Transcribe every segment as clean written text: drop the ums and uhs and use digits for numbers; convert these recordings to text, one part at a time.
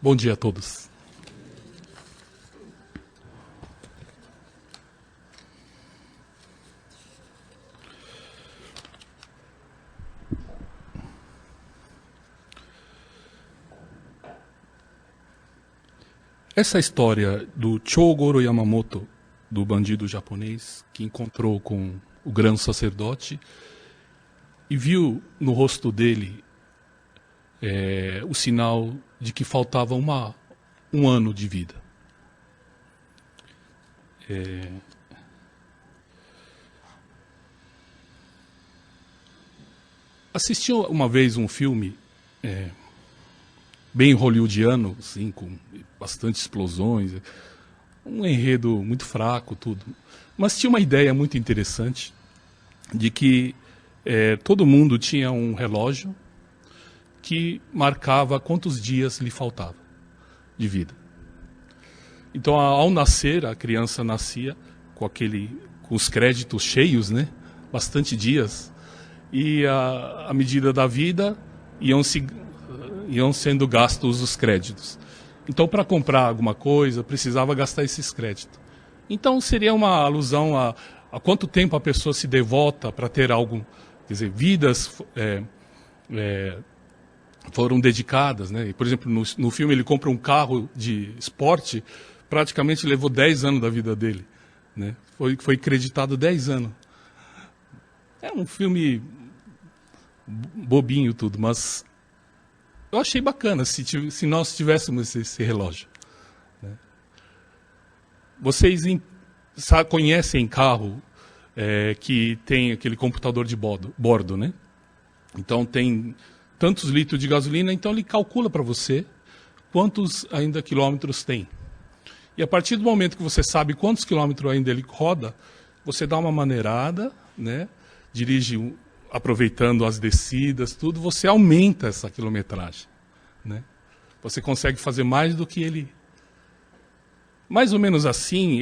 Bom dia a todos. Essa história do Chogoro Yamamoto, do bandido japonês, que encontrou com o grande sacerdote e viu no rosto dele o sinal de que faltava um ano de vida. Assisti uma vez um filme bem hollywoodiano, assim, com bastante explosões, um enredo muito fraco, tudo. Mas tinha uma ideia muito interessante de que todo mundo tinha um relógio que marcava quantos dias lhe faltava de vida. Então, ao nascer, a criança nascia com os créditos cheios, né? Bastante dias. E à medida da vida iam sendo gastos os créditos. Então, para comprar alguma coisa, precisava gastar esses créditos. Então, seria uma alusão a quanto tempo a pessoa se devota para ter algo, quer dizer, vidas foram dedicadas, né? Por exemplo, no filme ele compra um carro de esporte, praticamente levou 10 anos da vida dele, né? Foi creditado 10 anos. É um filme bobinho tudo, mas eu achei bacana se nós tivéssemos esse relógio, né? Vocês conhecem carro que tem aquele computador de bordo, né? Então tem tantos litros de gasolina, então ele calcula para você quantos ainda quilômetros tem. E a partir do momento que você sabe quantos quilômetros ainda ele roda, você dá uma maneirada, né? Dirige aproveitando as descidas, tudo, você aumenta essa quilometragem, né? Você consegue fazer mais do que ele. Mais ou menos assim,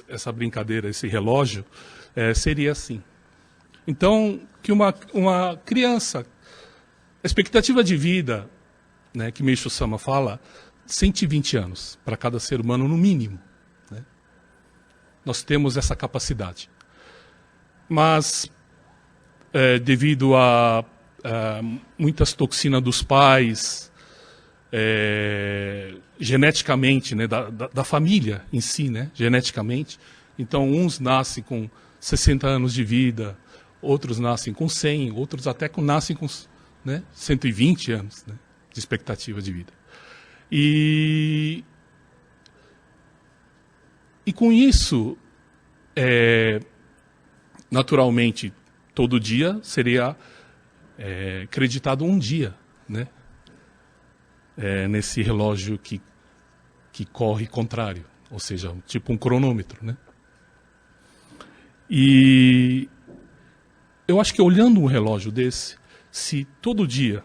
essa brincadeira, esse relógio, seria assim. Então, que uma criança, a expectativa de vida, né, que Meishu Sama fala, 120 anos para cada ser humano no mínimo, né? Nós temos essa capacidade. Mas devido a muitas toxinas dos pais, geneticamente, né, da família em si, né, geneticamente. Então, uns nascem com 60 anos de vida, outros nascem com 100, outros até nascem com 120 anos, né, de expectativa de vida. E com isso, naturalmente, todo dia seria creditado um dia, né? Nesse relógio que corre contrário, ou seja, tipo um cronômetro, né? E eu acho que olhando um relógio desse, se todo dia,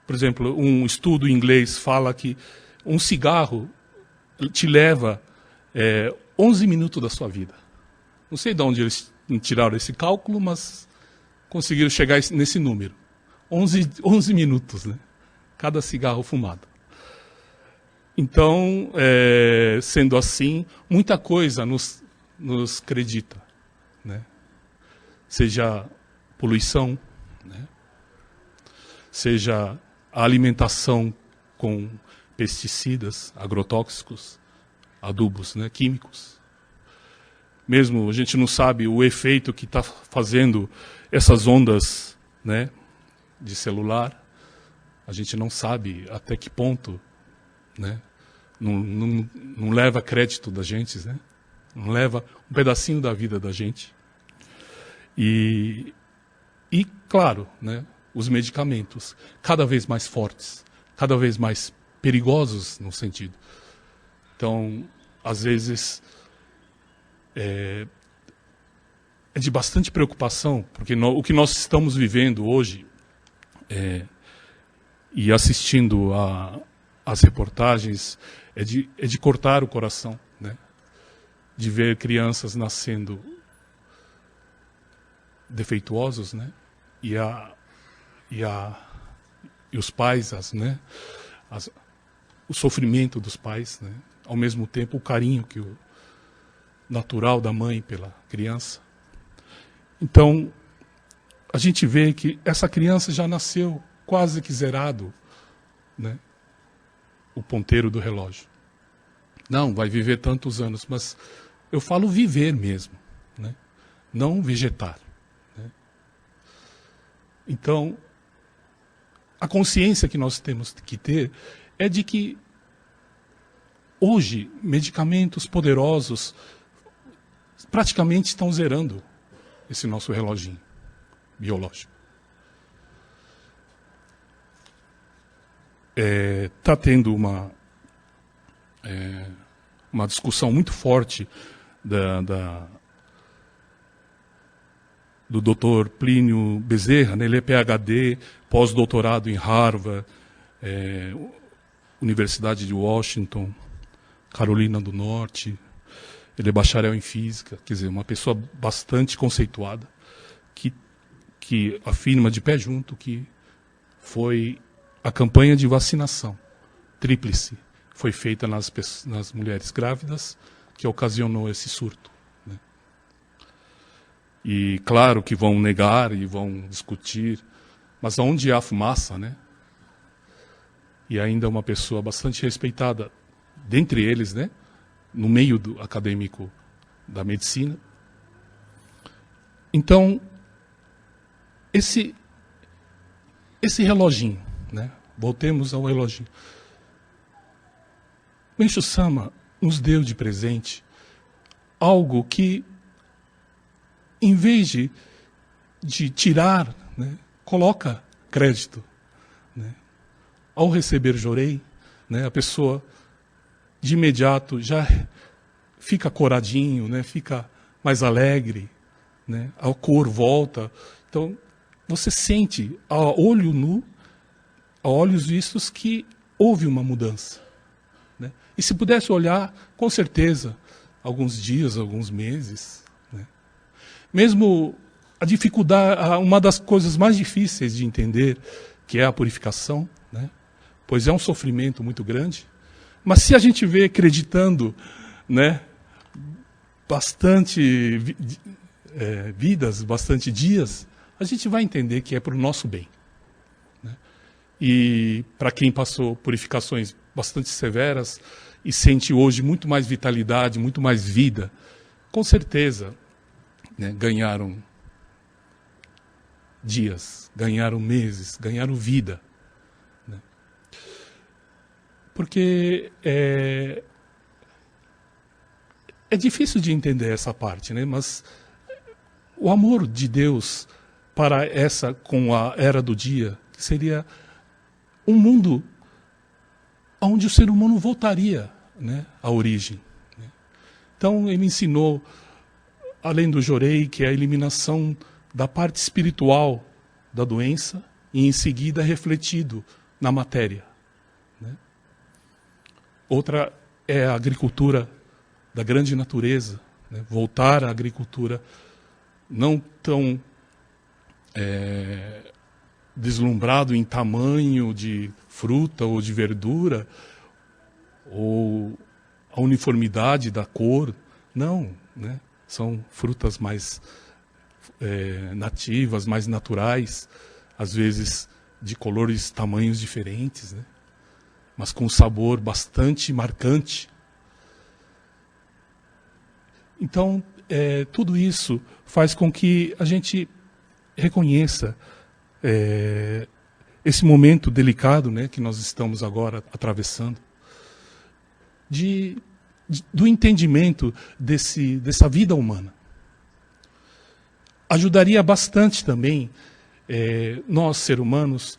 por exemplo, um estudo em inglês fala que um cigarro te leva 11 minutos da sua vida. Não sei de onde eles tiraram esse cálculo, mas conseguiram chegar nesse número. 11 minutos, né? Cada cigarro fumado. Então, sendo assim, muita coisa nos acredita, né? Seja poluição, né? Seja a alimentação com pesticidas, agrotóxicos, adubos, né, químicos. Mesmo a gente não sabe o efeito que está fazendo essas ondas, né, de celular. A gente não sabe até que ponto, né, não leva crédito da gente, né? Não leva um pedacinho da vida da gente. E claro, né, os medicamentos cada vez mais fortes, cada vez mais perigosos no sentido. Então, às vezes, é de bastante preocupação, porque o que nós estamos vivendo hoje, e assistindo às reportagens, é de cortar o coração, né? De ver crianças nascendo defeituosos, né? E os pais, o sofrimento dos pais, né? Ao mesmo tempo o carinho que o natural da mãe pela criança. Então, a gente vê que essa criança já nasceu quase que zerado, né? O ponteiro do relógio. Não, vai viver tantos anos, mas eu falo viver mesmo, né? Não vegetar. Né? Então, a consciência que nós temos que ter é de que hoje medicamentos poderosos praticamente estão zerando esse nosso reloginho biológico. Está tendo uma discussão muito forte do Dr. Plínio Bezerra, né? Ele é PhD, pós-doutorado em Harvard, Universidade de Washington, Carolina do Norte. Ele é bacharel em física, quer dizer, uma pessoa bastante conceituada, que afirma de pé junto que foi a campanha de vacinação tríplice foi feita nas mulheres grávidas, que ocasionou esse surto. Né? E claro que vão negar e vão discutir, mas onde há fumaça, né? E ainda uma pessoa bastante respeitada, dentre eles, né? No meio do acadêmico da medicina. Então, esse reloginho, né? Voltemos ao reloginho. Meishu Sama nos deu de presente algo que, em vez de tirar, né, coloca crédito. Né? Ao receber Jorei, né, a pessoa de imediato já fica coradinho, né, fica mais alegre, né, a cor volta. Então, você sente a olho nu, a olhos vistos, que houve uma mudança. Né? E se pudesse olhar, com certeza, alguns dias, alguns meses. Né? Mesmo a dificuldade, uma das coisas mais difíceis de entender, que é a purificação, né? Pois é um sofrimento muito grande. Mas se a gente vê acreditando, né, bastante vidas, bastante dias, a gente vai entender que é para o nosso bem. Né? E para quem passou purificações bastante severas e sente hoje muito mais vitalidade, muito mais vida, com certeza, né, ganharam dias, ganharam meses, ganharam vida. Né? Porque é difícil de entender essa parte, né? Mas o amor de Deus para essa, com a era do dia, seria um mundo onde o ser humano voltaria, né, à origem. Né? Então ele me ensinou, além do Jorei, que é a eliminação da parte espiritual da doença e em seguida refletido na matéria. Né? Outra é a agricultura da grande natureza, né? Voltar à agricultura não tão deslumbrado em tamanho de fruta ou de verdura, ou a uniformidade da cor. Não, né? São frutas mais nativas, mais naturais, às vezes de colores, tamanhos diferentes, né? Mas com um sabor bastante marcante. Então, tudo isso faz com que a gente reconheça esse momento delicado, né, que nós estamos agora atravessando, do entendimento dessa vida humana. Ajudaria bastante também nós, seres humanos,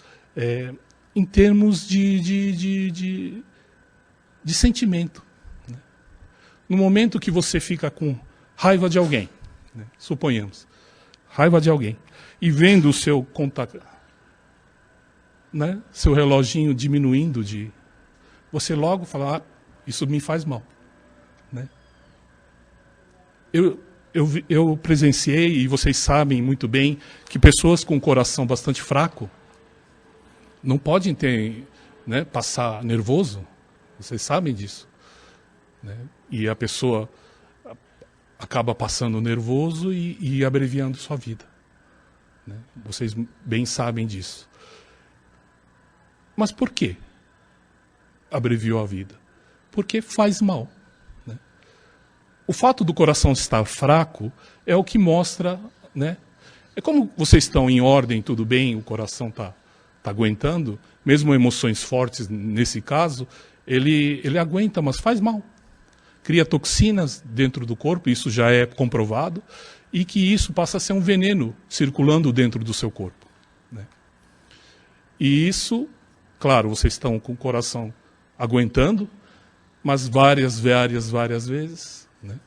em termos de sentimento. Né? No momento que você fica com raiva de alguém, né, suponhamos, raiva de alguém, e vendo o seu contato, né, seu reloginho diminuindo, você logo fala, isso me faz mal. Né? Eu presenciei, e vocês sabem muito bem, que pessoas com o coração bastante fraco não podem passar nervoso, Vocês sabem disso, né? E a pessoa acaba passando nervoso e abreviando sua vida, né? Vocês bem sabem disso. Mas por quê abreviou a vida? Porque faz mal, né? O fato do coração estar fraco é o que mostra, né? É como vocês estão em ordem, tudo bem, o coração está aguentando, mesmo emoções fortes nesse caso, ele aguenta, mas faz mal. Cria toxinas dentro do corpo, isso já é comprovado, e que isso passa a ser um veneno circulando dentro do seu corpo, né? E isso, claro, vocês estão com o coração aguentando, mas várias vezes, né?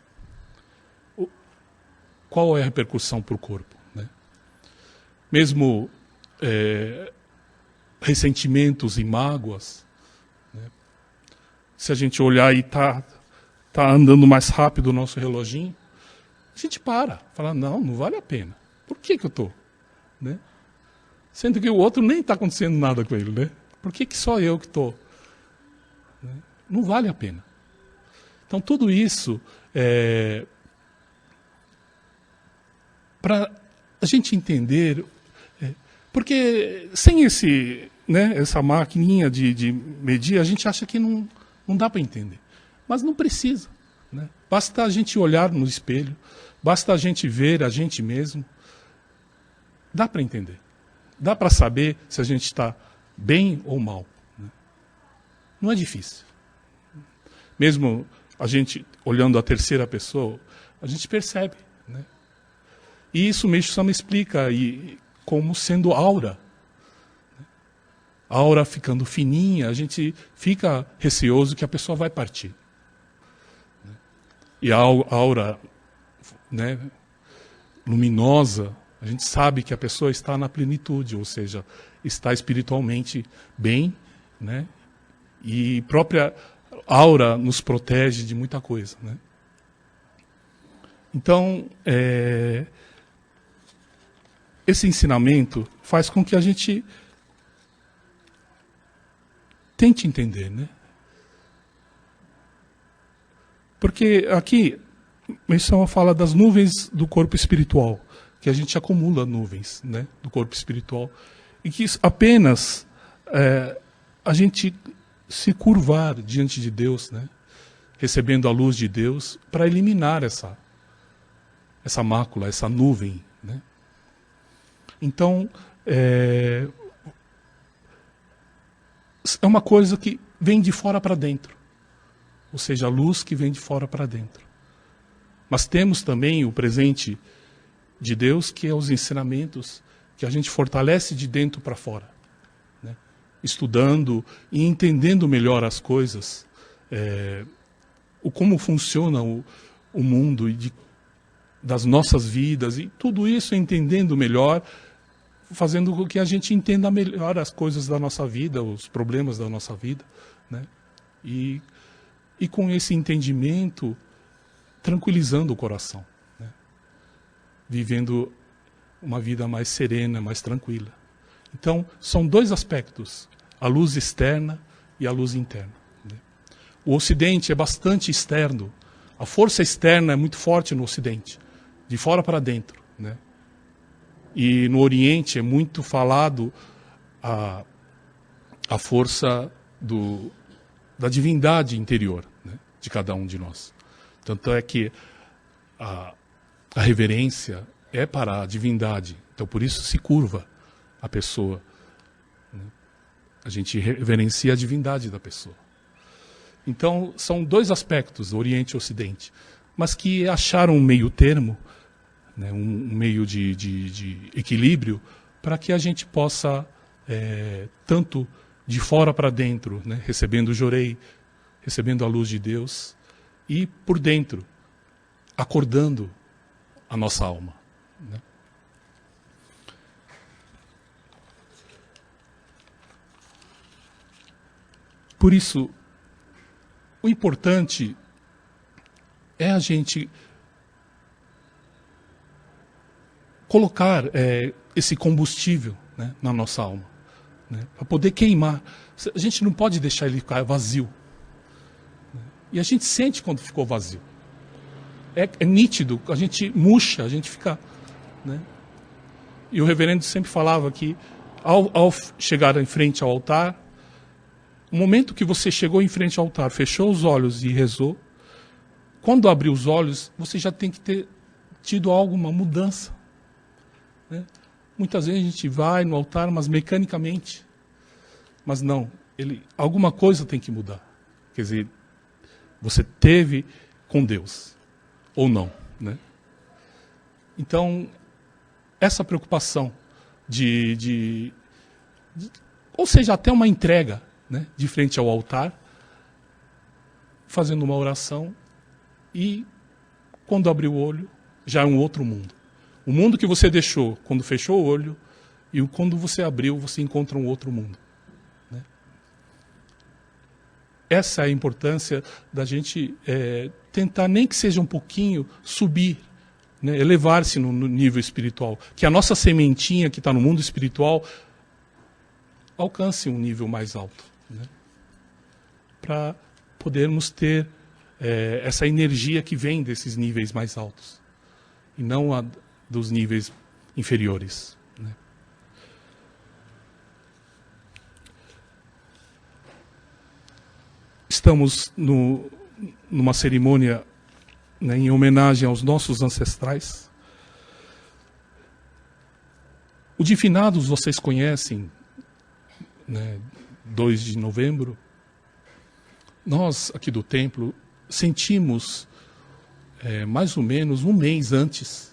Qual é a repercussão para o corpo, né? Mesmo ressentimentos e mágoas, né? Se a gente olhar e tá andando mais rápido o nosso reloginho, a gente fala, não vale a pena. Por que eu estou? Né? Sendo que o outro nem está acontecendo nada com ele, né? Por que só eu que estou? Né? Não vale a pena. Então tudo isso para a gente entender, porque sem essa maquininha de medir, a gente acha que não dá para entender. Mas não precisa, né? Basta a gente olhar no espelho, basta a gente ver a gente mesmo. Dá para entender. Dá para saber se a gente está bem ou mal, né? Não é difícil. Mesmo a gente olhando a terceira pessoa, a gente percebe, né? E isso Meixo Sama explica como sendo aura. A aura ficando fininha, a gente fica receoso que a pessoa vai partir. E a aura, né, luminosa, a gente sabe que a pessoa está na plenitude, ou seja, está espiritualmente bem, né? E própria aura nos protege de muita coisa, né? Então, esse ensinamento faz com que a gente tente entender, né? Porque aqui, Meixo fala das nuvens do corpo espiritual, que a gente acumula nuvens, né, do corpo espiritual, e que apenas a gente se curvar diante de Deus, né, recebendo a luz de Deus, para eliminar essa mácula, essa nuvem, né? Então, é uma coisa que vem de fora para dentro. Ou seja, a luz que vem de fora para dentro. Mas temos também o presente de Deus, que é os ensinamentos que a gente fortalece de dentro para fora, né? Estudando e entendendo melhor as coisas, como funciona o mundo das nossas vidas, e tudo isso entendendo melhor, fazendo com que a gente entenda melhor as coisas da nossa vida, os problemas da nossa vida, né? E com esse entendimento, tranquilizando o coração, né? Vivendo uma vida mais serena, mais tranquila. Então, são dois aspectos, a luz externa e a luz interna, né? O Ocidente é bastante externo, a força externa é muito forte no Ocidente, de fora para dentro, né? E no Oriente é muito falado a força da divindade interior, né, de cada um de nós. Tanto é que a reverência é para a divindade. Então, por isso se curva a pessoa, né? A gente reverencia a divindade da pessoa. Então, são dois aspectos, Oriente e Ocidente, mas que acharam um meio termo, né, um meio de equilíbrio, para que a gente possa, tanto de fora para dentro, né, recebendo o Jorei, recebendo a luz de Deus, e por dentro, acordando a nossa alma, né? Por isso, o importante é a gente colocar esse combustível, né, na nossa alma, né, para poder queimar. A gente não pode deixar ele ficar vazio, E a gente sente quando ficou vazio. É nítido, a gente murcha, a gente fica... Né? E o reverendo sempre falava que, ao chegar em frente ao altar, o momento que você chegou em frente ao altar, fechou os olhos e rezou, quando abriu os olhos, você já tem que ter tido alguma mudança. Né? Muitas vezes a gente vai no altar, mas mecanicamente. Mas não, alguma coisa tem que mudar. Quer dizer, você teve com Deus, ou não. Né? Então, essa preocupação ou seja, até uma entrega, né, de frente ao altar, fazendo uma oração, e quando abrir o olho, já é um outro mundo. O mundo que você deixou quando fechou o olho, e quando você abriu, você encontra um outro mundo. Né? Essa é a importância da gente tentar, nem que seja um pouquinho, subir, né, elevar-se no nível espiritual. Que a nossa sementinha que está no mundo espiritual alcance um nível mais alto. Né? Para podermos ter essa energia que vem desses níveis mais altos. E não a dos níveis inferiores. Né? Estamos numa cerimônia, né, em homenagem aos nossos ancestrais. O de finados vocês conhecem, né, 2 de novembro. Nós, aqui do templo, sentimos, mais ou menos um mês antes,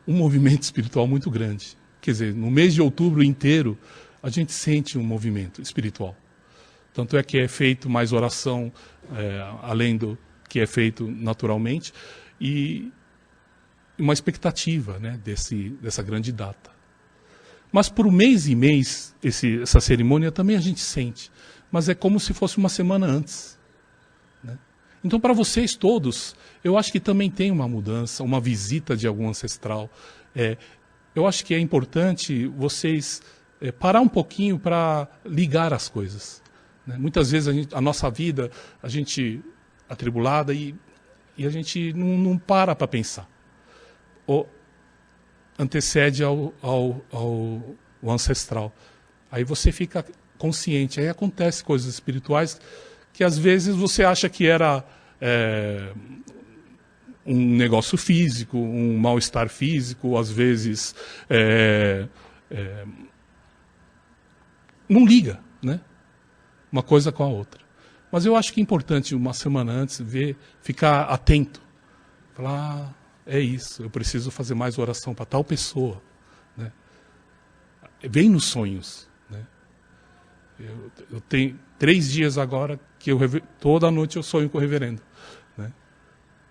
um movimento espiritual muito grande. Quer dizer, no mês de outubro inteiro, a gente sente um movimento espiritual. Tanto é que é feito mais oração, além do que é feito naturalmente, e uma expectativa, né, dessa grande data. Mas por mês e mês, essa cerimônia também a gente sente, mas é como se fosse uma semana antes. Né? Então, para vocês todos, eu acho que também tem uma mudança, uma visita de algum ancestral. Eu acho que é importante vocês parar um pouquinho para ligar as coisas. Né? Muitas vezes a nossa vida, a gente atribulada e a gente não para pensar. Ou antecede ao ancestral. Aí você fica consciente, aí acontecem coisas espirituais que às vezes você acha que era um negócio físico, um mal-estar físico, às vezes não liga, né? Uma coisa com a outra. Mas eu acho que é importante, uma semana antes, ficar atento. Falar, é isso, eu preciso fazer mais oração para tal pessoa. Né? Vem nos sonhos. Né? Eu tenho 3 dias agora que toda noite eu sonho com o reverendo. Né?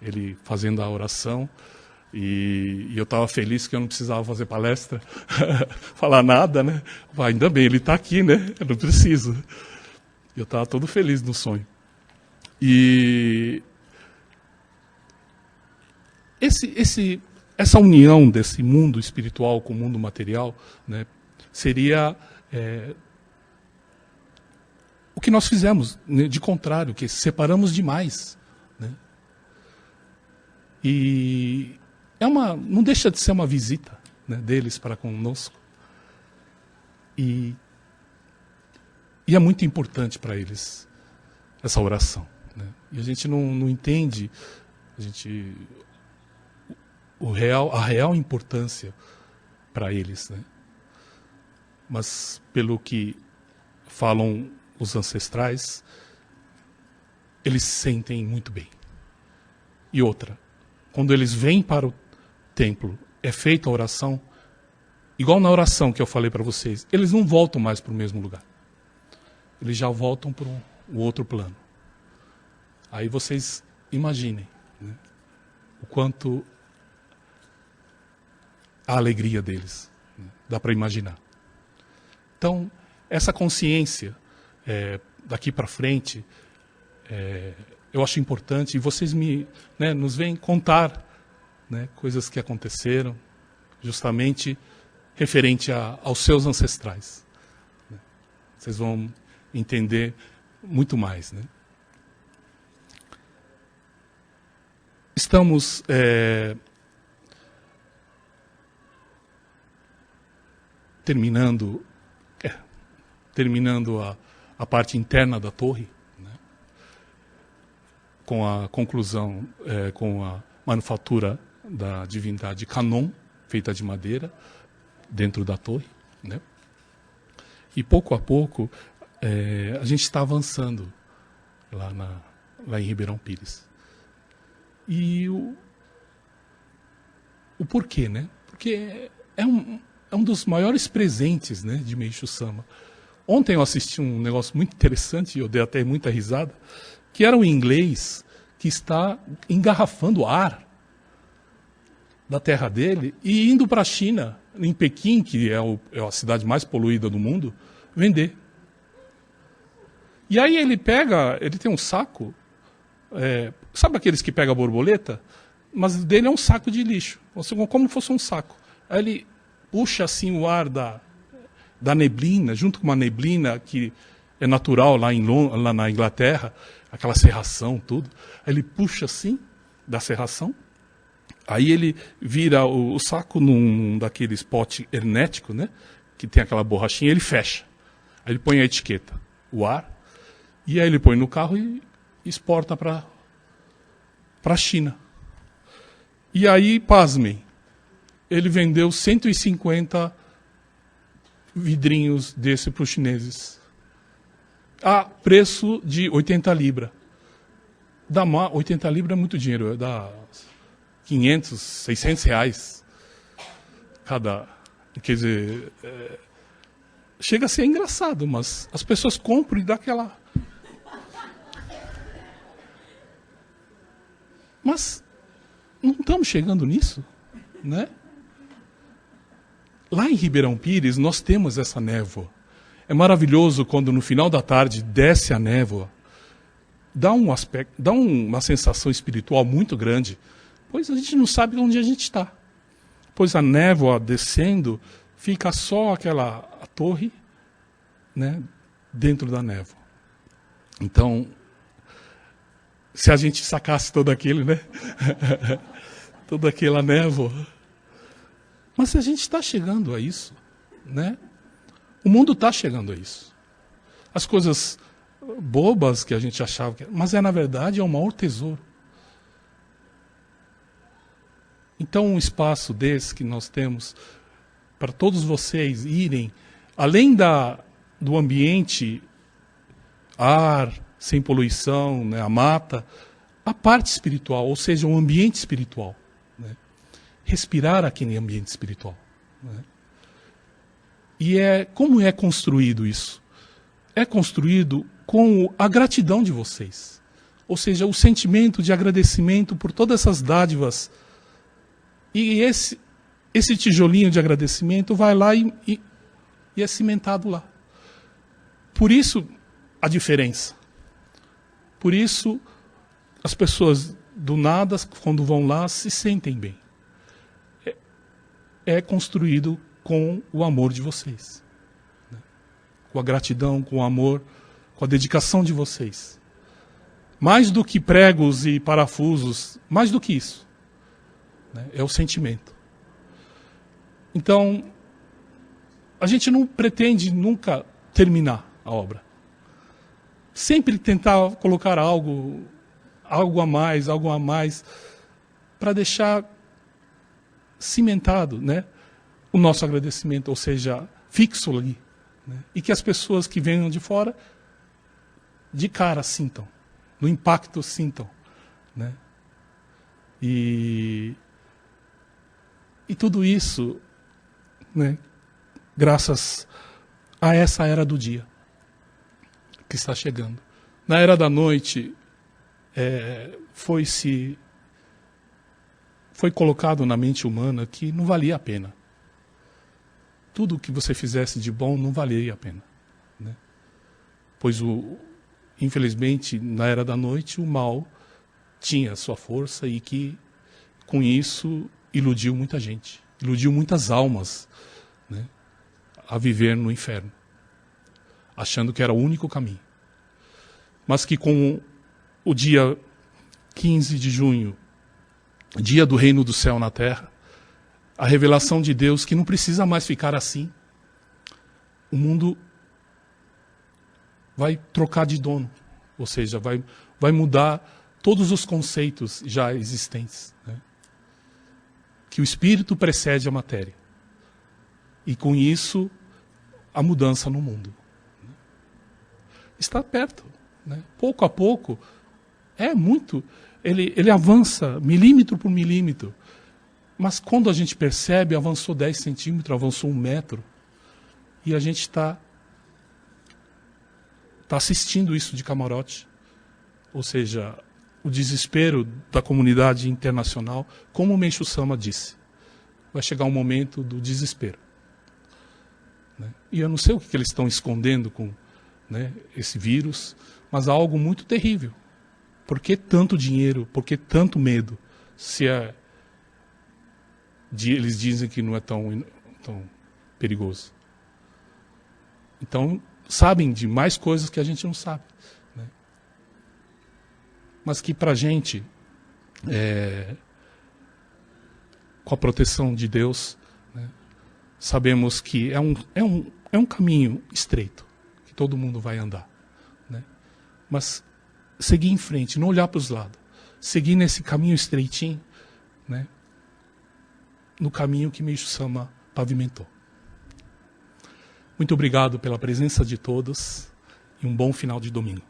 Ele fazendo a oração. E eu estava feliz que eu não precisava fazer palestra, falar nada, né? Ainda bem, ele está aqui, né? Eu não preciso. Eu estava todo feliz no sonho. E essa união desse mundo espiritual com o mundo material, né, seria o que nós fizemos, né, de contrário, que separamos demais. Né? E não deixa de ser uma visita, né, deles para conosco. E é muito importante para eles essa oração. Né? E a gente não entende a real importância para eles. Né? Mas, pelo que falam os ancestrais, eles se sentem muito bem. E outra, quando eles vêm para o templo, é feita a oração, igual na oração que eu falei para vocês, eles não voltam mais para o mesmo lugar. Eles já voltam para um outro plano. Aí vocês imaginem, né, o quanto a alegria deles. Né, dá para imaginar. Então, essa consciência, daqui para frente, eu acho importante, e vocês nos vêm contar, né, coisas que aconteceram, justamente referente aos seus ancestrais. Né. Vocês vão entender muito mais. Né? estamos terminando a parte interna da torre, né, com a conclusão, com a manufatura da divindade Canon, feita de madeira, dentro da torre, né? E pouco a pouco a gente está avançando lá em Ribeirão Pires. E o porquê, né? Porque é um dos maiores presentes, né, de Meishu Sama. Ontem eu assisti um negócio muito interessante, e eu dei até muita risada, que era um inglês que está engarrafando ar da terra dele e indo para a China, em Pequim, que é a cidade mais poluída do mundo, vender. E aí ele tem um saco, sabe aqueles que pegam a borboleta? Mas dele é um saco de lixo, como fosse um saco. Aí ele puxa assim o ar da neblina, junto com uma neblina que é natural lá na Inglaterra, aquela serração, tudo. Aí ele puxa assim, da serração, aí ele vira o saco num daqueles pote hermético, né, que tem aquela borrachinha, ele fecha. Aí ele põe a etiqueta, o ar, e aí ele põe no carro e exporta para a China. E aí, pasmem, ele vendeu 150 vidrinhos desse para os chineses, a preço de 80 libras. 80 libras é muito dinheiro, dá 500, 600 reais cada. Quer dizer, chega a ser engraçado, mas as pessoas compram e dá aquela. Mas não estamos chegando nisso, né? Lá em Ribeirão Pires nós temos essa névoa. É maravilhoso quando no final da tarde desce a névoa. Dá uma sensação espiritual muito grande, pois a gente não sabe onde a gente está. Pois a névoa descendo, fica só a torre, né, dentro da névoa. Então, se a gente sacasse todo aquele, né? Toda aquela névoa. Mas se a gente está chegando a isso, né? O mundo está chegando a isso. As coisas bobas que a gente achava, mas na verdade é o maior tesouro. Então um espaço desse que nós temos para todos vocês irem, além do ambiente, ar, sem poluição, né, a mata, a parte espiritual, ou seja, um ambiente espiritual. Né? Respirar aquele ambiente espiritual. Né? E como é construído isso? É construído com a gratidão de vocês. Ou seja, o sentimento de agradecimento por todas essas dádivas. E esse tijolinho de agradecimento vai lá e é cimentado lá. Por isso, a diferença. Por isso, as pessoas do nada, quando vão lá, se sentem bem. É construído com o amor de vocês. Né? Com a gratidão, com o amor, com a dedicação de vocês. Mais do que pregos e parafusos, mais do que isso. Né? É o sentimento. Então, a gente não pretende nunca terminar a obra. Sempre tentar colocar algo a mais, para deixar cimentado, né, o nosso agradecimento, ou seja, fixo ali. Né, e que as pessoas que venham de fora, de cara sintam, no impacto sintam. Né, e tudo isso, né, graças a essa era do dia que está chegando. Na era da noite, foi colocado na mente humana que não valia a pena. Tudo o que você fizesse de bom não valia a pena. Né? Pois, infelizmente, na era da noite, o mal tinha sua força e que, com isso, iludiu muita gente. Iludiu muitas almas, né, a viver no inferno, achando que era o único caminho. Mas que com o dia 15 de junho dia do reino do céu na terra, a revelação de Deus que não precisa mais ficar assim. O mundo vai trocar de dono, ou seja, vai mudar todos os conceitos já existentes, né? Que o espírito precede a matéria. E com isso, a mudança no mundo. Está perto, né? Pouco a pouco, ele avança milímetro por milímetro. Mas quando a gente percebe, avançou 10 centímetros, avançou 1 metro. E a gente está assistindo isso de camarote. Ou seja, o desespero da comunidade internacional, como o Meishu Sama disse. Vai chegar um momento do desespero. Né? E eu não sei o que eles estão escondendo com, né, esse vírus, mas há algo muito terrível. Por que tanto dinheiro? Por que tanto medo? Se eles dizem que não é tão perigoso. Então, sabem de mais coisas que a gente não sabe. Né? Mas que para a gente, com a proteção de Deus, né, sabemos que é um caminho estreito, que todo mundo vai andar. Né? Mas seguir em frente, não olhar para os lados. Seguir nesse caminho estreitinho, né, no caminho que Meishu Sama pavimentou. Muito obrigado pela presença de todos e um bom final de domingo.